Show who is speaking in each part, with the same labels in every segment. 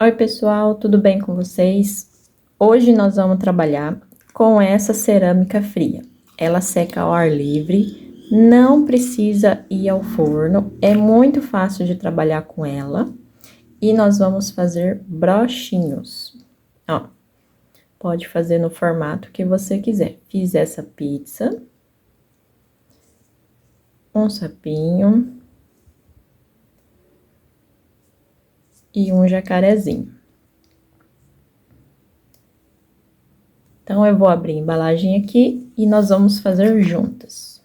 Speaker 1: Oi pessoal, tudo bem com vocês? Hoje nós vamos trabalhar com essa cerâmica fria. Ela seca ao ar livre, não precisa ir ao forno, é muito fácil de trabalhar com ela. E nós vamos fazer brochinhos. Ó, pode fazer no formato que você quiser. Fiz essa pizza, um sapinho e um jacarezinho. Então, eu vou abrir a embalagem aqui e nós vamos fazer juntas.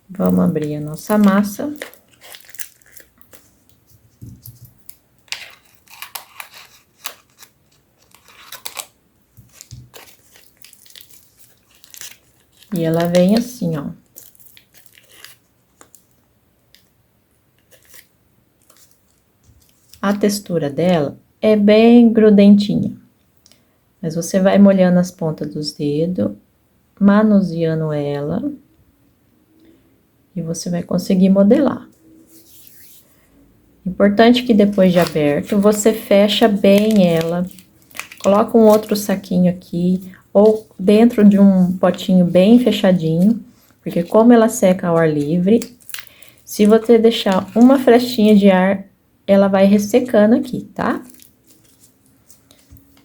Speaker 1: Vamos abrir a nossa massa. E ela vem assim, ó. A textura dela é bem grudentinha. Mas você vai molhando as pontas dos dedos, manuseando ela. E você vai conseguir modelar. Importante que depois de aberto, você fecha bem ela. Coloca um outro saquinho aqui, ou dentro de um potinho bem fechadinho. Porque como ela seca ao ar livre, se você deixar uma frestinha de ar, ela vai ressecando aqui, tá?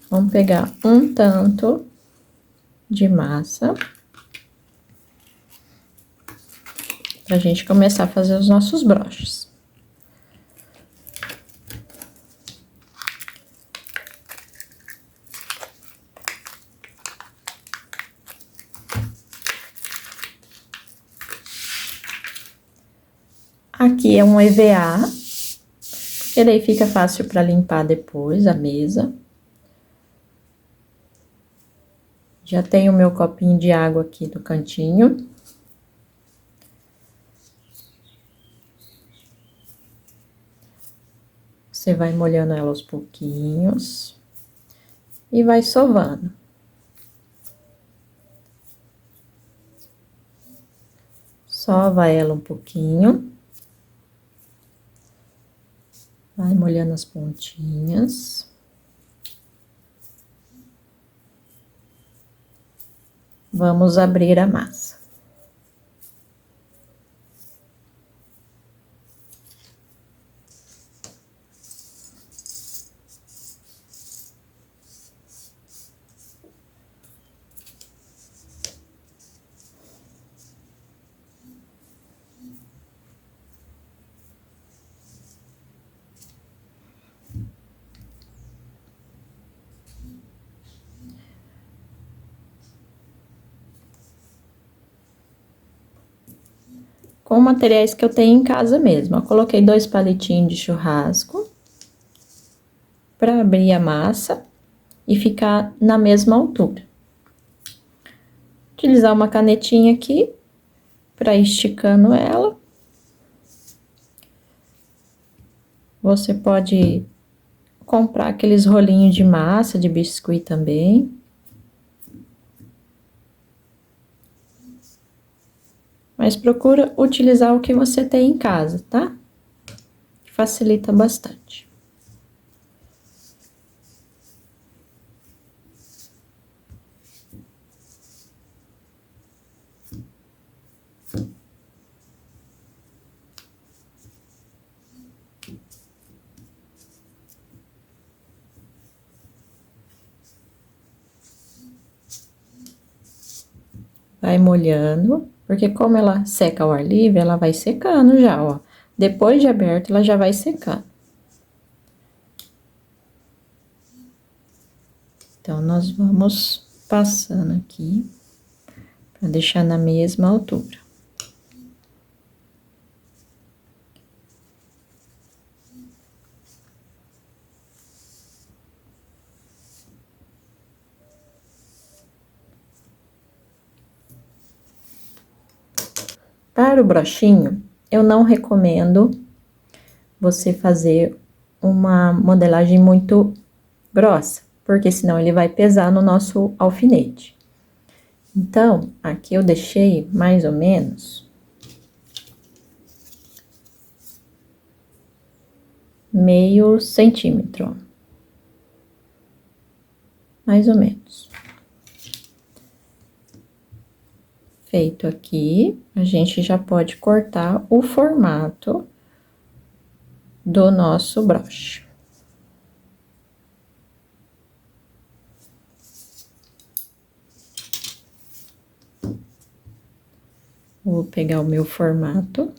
Speaker 1: Vamos pegar um tanto de massa. Pra gente começar a fazer os nossos broches. Aqui é um EVA, porque daí fica fácil para limpar depois a mesa. Já tenho o meu copinho de água aqui do cantinho. Você vai molhando ela aos pouquinhos e vai sovando. Sova ela um pouquinho. Vai molhando as pontinhas. Vamos abrir a massa. Com materiais que eu tenho em casa mesmo. Eu coloquei 2 palitinhos de churrasco para abrir a massa e ficar na mesma altura. Utilizar uma canetinha aqui para ir esticando ela. Você pode comprar aqueles rolinhos de massa de biscuit também. Mas procura utilizar o que você tem em casa, tá? Facilita bastante. Vai molhando, porque como ela seca ao ar livre, ela vai secando já, ó. Depois de aberto, ela já vai secando. Então, nós vamos passando aqui, pra deixar na mesma altura. Para o brochinho, eu não recomendo você fazer uma modelagem muito grossa, porque senão ele vai pesar no nosso alfinete. Então, aqui eu deixei mais ou menos meio centímetro, ó. Mais ou menos. Feito aqui, a gente já pode cortar o formato do nosso broche. Vou pegar o meu formato.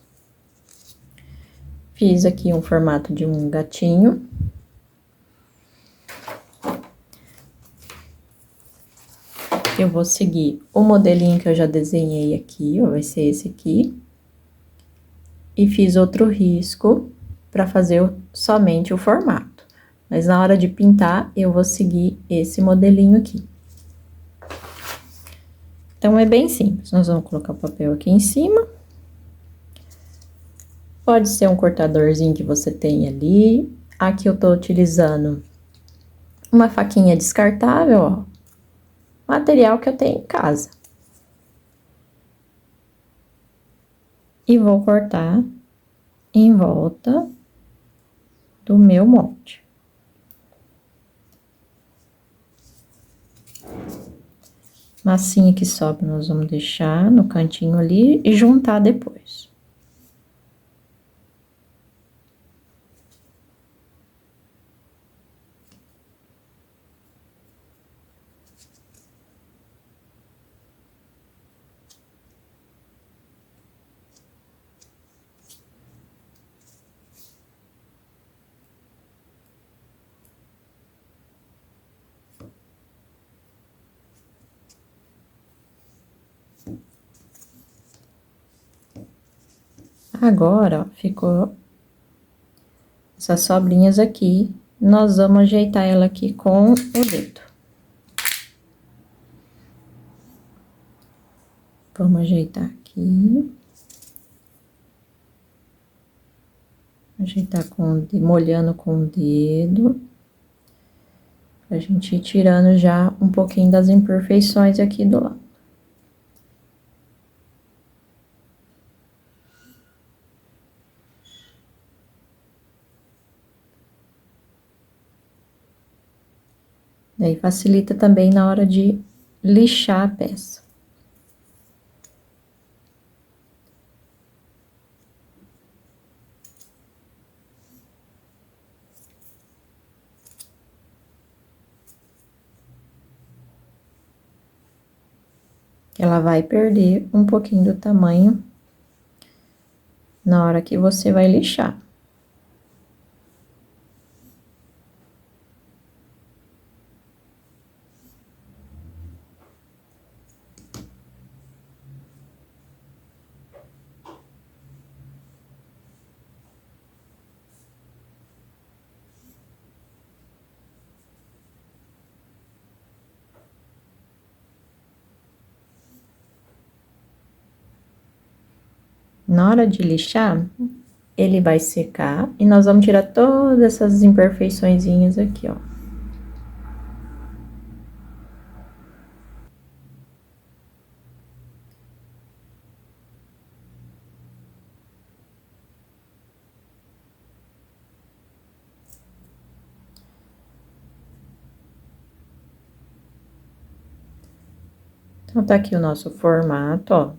Speaker 1: Fiz aqui um formato de um gatinho. Eu vou seguir o modelinho que eu já desenhei aqui, ó, vai ser esse aqui. E fiz outro risco para fazer somente o formato. Mas na hora de pintar, eu vou seguir esse modelinho aqui. Então, é bem simples. Nós vamos colocar o papel aqui em cima. Pode ser um cortadorzinho que você tem ali. Aqui eu tô utilizando uma faquinha descartável, ó. Material que eu tenho em casa. E vou cortar em volta do meu molde. Massinha que sobra, nós vamos deixar no cantinho ali e juntar depois. Agora, ó, ficou essas sobrinhas aqui. Nós vamos ajeitar ela aqui com o dedo. Vamos ajeitar aqui. Ajeitar molhando com o dedo. Pra gente ir tirando já um pouquinho das imperfeições aqui do lado. Daí, facilita também na hora de lixar a peça. Ela vai perder um pouquinho do tamanho na hora que você vai lixar. Na hora de lixar, ele vai secar e nós vamos tirar todas essas imperfeiçõezinhas aqui, ó. Então, tá aqui o nosso formato, ó.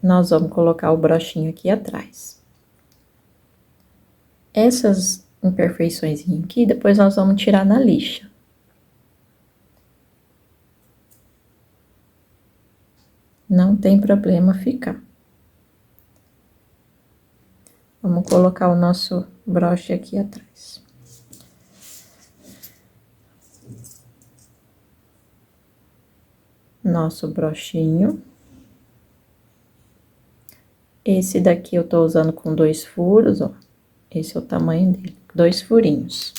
Speaker 1: Nós vamos colocar o brochinho aqui atrás. Essas imperfeições aqui, depois nós vamos tirar na lixa. Não tem problema ficar. Vamos colocar o nosso broche aqui atrás. Nosso brochinho. Esse daqui eu tô usando com 2 furos, ó. Esse é o tamanho dele, 2 furinhos.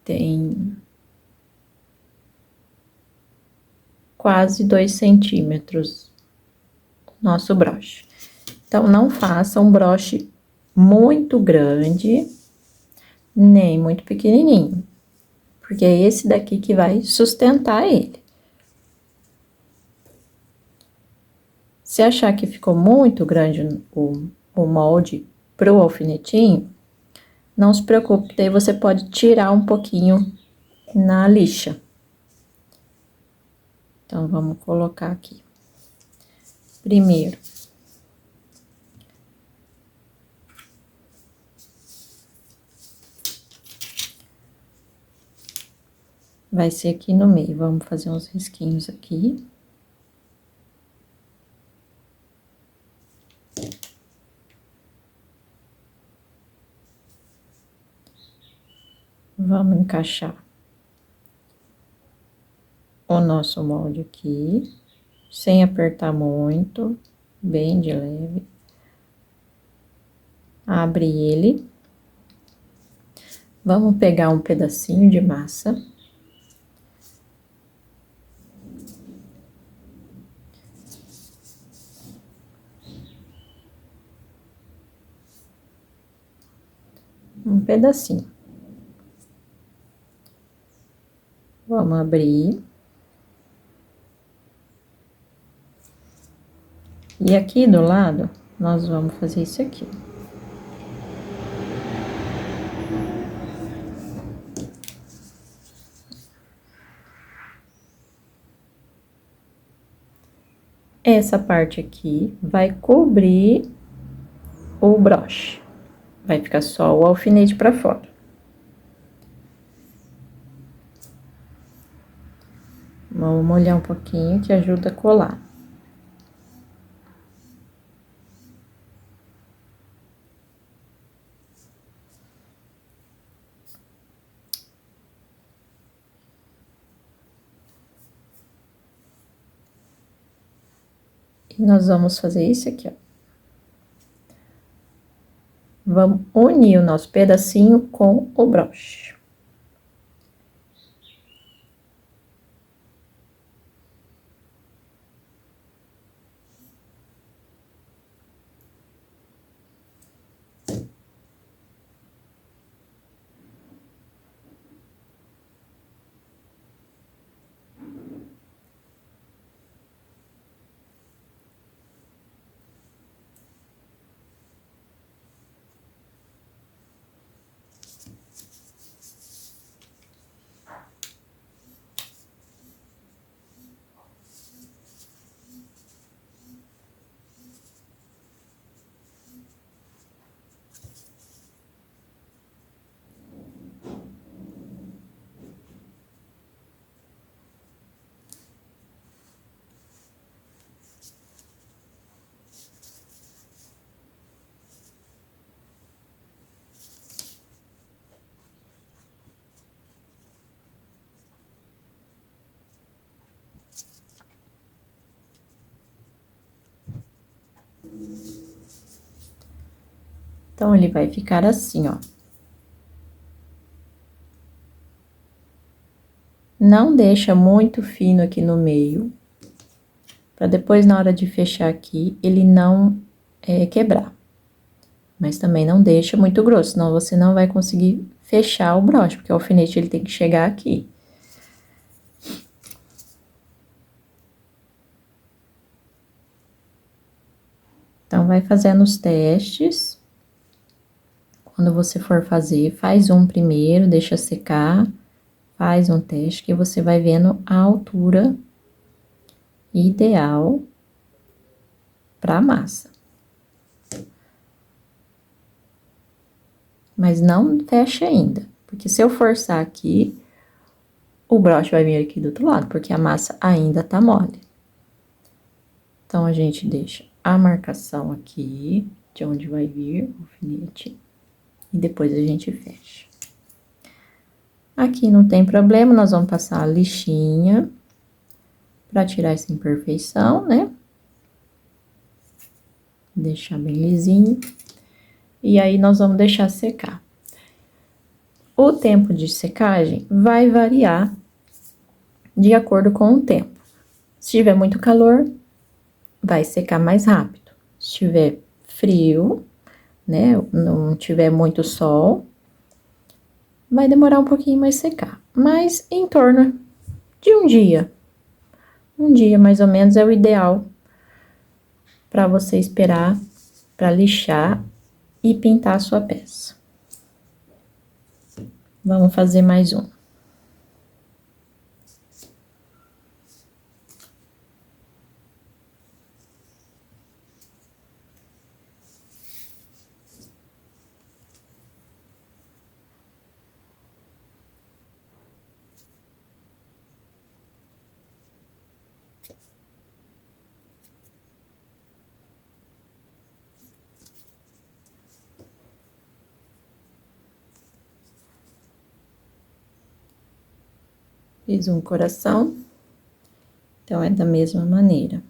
Speaker 1: Tem quase 2 centímetros nosso broche. Então, não faça um broche muito grande, nem muito pequenininho, porque é esse daqui que vai sustentar ele. Se achar que ficou muito grande o molde pro alfinetinho, não se preocupe, daí você pode tirar um pouquinho na lixa. Então, vamos colocar aqui. Primeiro. Vai ser aqui no meio, vamos fazer uns risquinhos aqui. Vamos encaixar o nosso molde aqui, sem apertar muito, bem de leve. Abre ele. Vamos pegar um pedacinho de massa. Um pedacinho. Vamos abrir. E aqui do lado, nós vamos fazer isso aqui. Essa parte aqui vai cobrir o broche. Vai ficar só o alfinete pra fora. Vamos molhar um pouquinho que ajuda a colar. E nós vamos fazer isso aqui, ó. Vamos unir o nosso pedacinho com o broche. Então, ele vai ficar assim, ó. Não deixa muito fino aqui no meio, pra depois, na hora de fechar aqui, ele não quebrar. Mas também não deixa muito grosso, senão você não vai conseguir fechar o broche, porque o alfinete ele tem que chegar aqui. Então, vai fazendo os testes. Quando você for fazer, faz um primeiro, deixa secar, faz um teste que você vai vendo a altura ideal pra massa. Mas não fecha ainda, porque se eu forçar aqui, o broche vai vir aqui do outro lado, porque a massa ainda tá mole. Então, a gente deixa a marcação aqui, de onde vai vir o alfinete, e depois a gente fecha. Aqui não tem problema, nós vamos passar a lixinha pra tirar essa imperfeição, né? Deixar bem lisinho. E aí, nós vamos deixar secar. O tempo de secagem vai variar de acordo com o tempo. Se tiver muito calor, vai secar mais rápido. Se tiver frio, né, não tiver muito sol, vai demorar um pouquinho mais secar. Mas em torno de um dia. Um dia, mais ou menos, é o ideal para você esperar para lixar e pintar a sua peça. Vamos fazer mais um. Fiz um coração, então é da mesma maneira.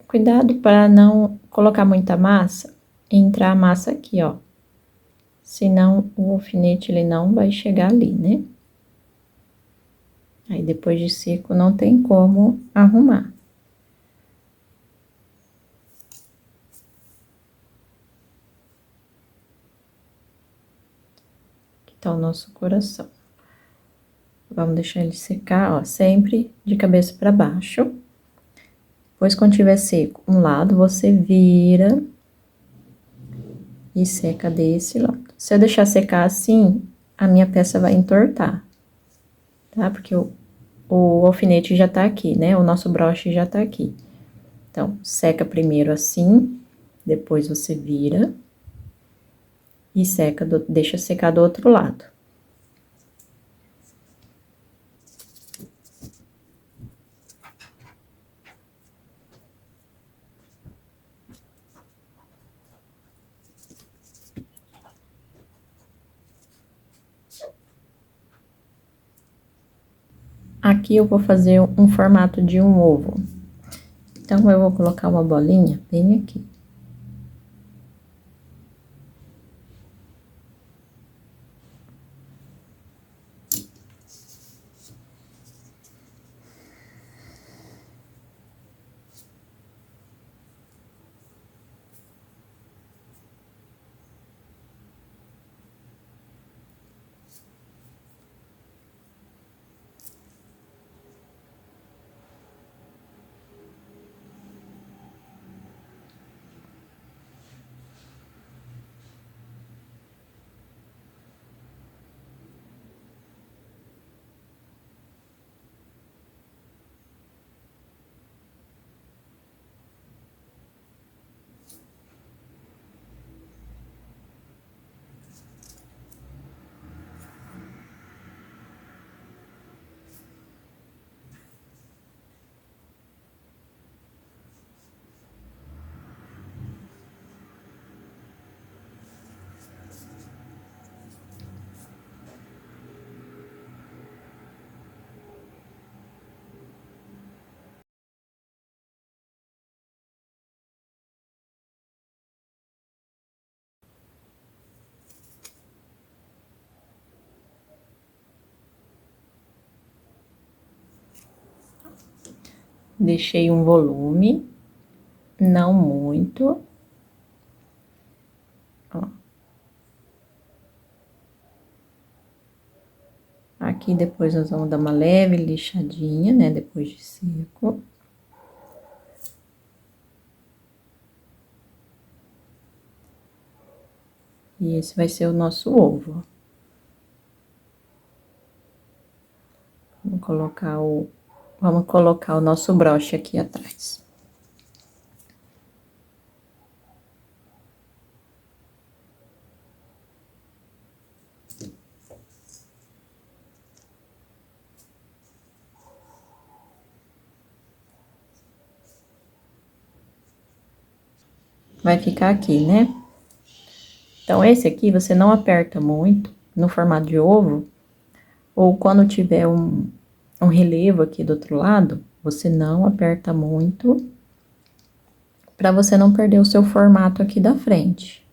Speaker 1: Cuidado para não colocar muita massa e entrar a massa aqui, ó. Senão o alfinete ele não vai chegar ali, né? Aí depois de seco não tem como arrumar. Aqui tá o nosso coração. Vamos deixar ele secar, ó, sempre de cabeça para baixo. Depois, quando tiver seco um lado, você vira e seca desse lado. Se eu deixar secar assim, a minha peça vai entortar, tá? Porque o alfinete já tá aqui, né? O nosso broche já tá aqui. Então, seca primeiro assim, depois você vira e seca, deixa secar do outro lado. Aqui eu vou fazer um formato de um ovo. Então, eu vou colocar uma bolinha bem aqui. Deixei um volume, não muito. Ó. Aqui depois nós vamos dar uma leve lixadinha, né, depois de seco. E esse vai ser o nosso ovo. vamos colocar o nosso broche aqui atrás. Vai ficar aqui, né? Então, esse aqui você não aperta muito no formato de ovo, ou quando tiver um relevo aqui do outro lado, você não aperta muito, para você não perder o seu formato aqui da frente.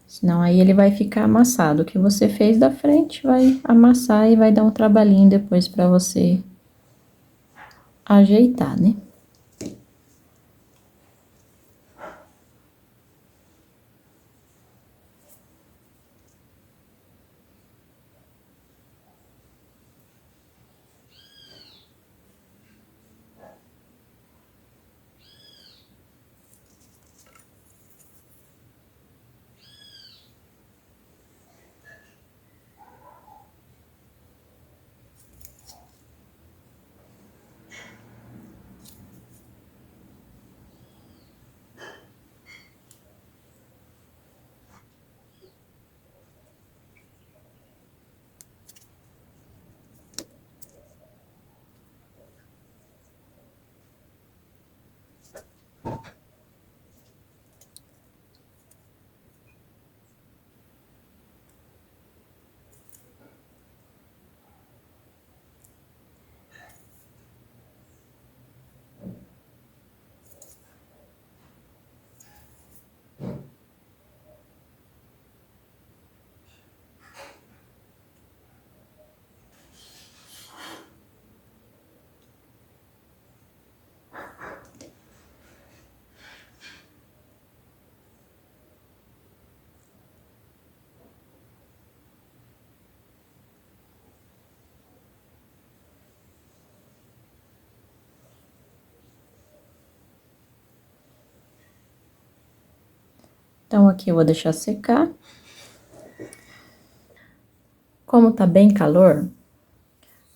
Speaker 1: Senão aí ele vai ficar amassado. O que você fez da frente vai amassar e vai dar um trabalhinho depois para você ajeitar, né? Então, aqui eu vou deixar secar. Como tá bem calor,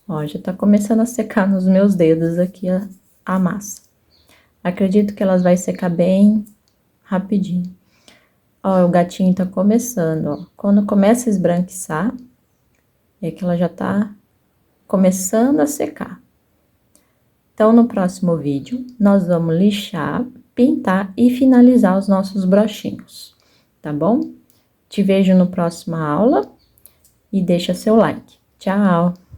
Speaker 1: ó, já tá começando a secar nos meus dedos aqui a massa. Acredito que elas vai secar bem rapidinho. Ó, o gatinho tá começando, ó. Quando começa a esbranquiçar, é que ela já tá começando a secar. Então, no próximo vídeo, nós vamos lixar, pintar e finalizar os nossos brochinhos, tá bom? Te vejo no próxima aula e deixa seu like. Tchau!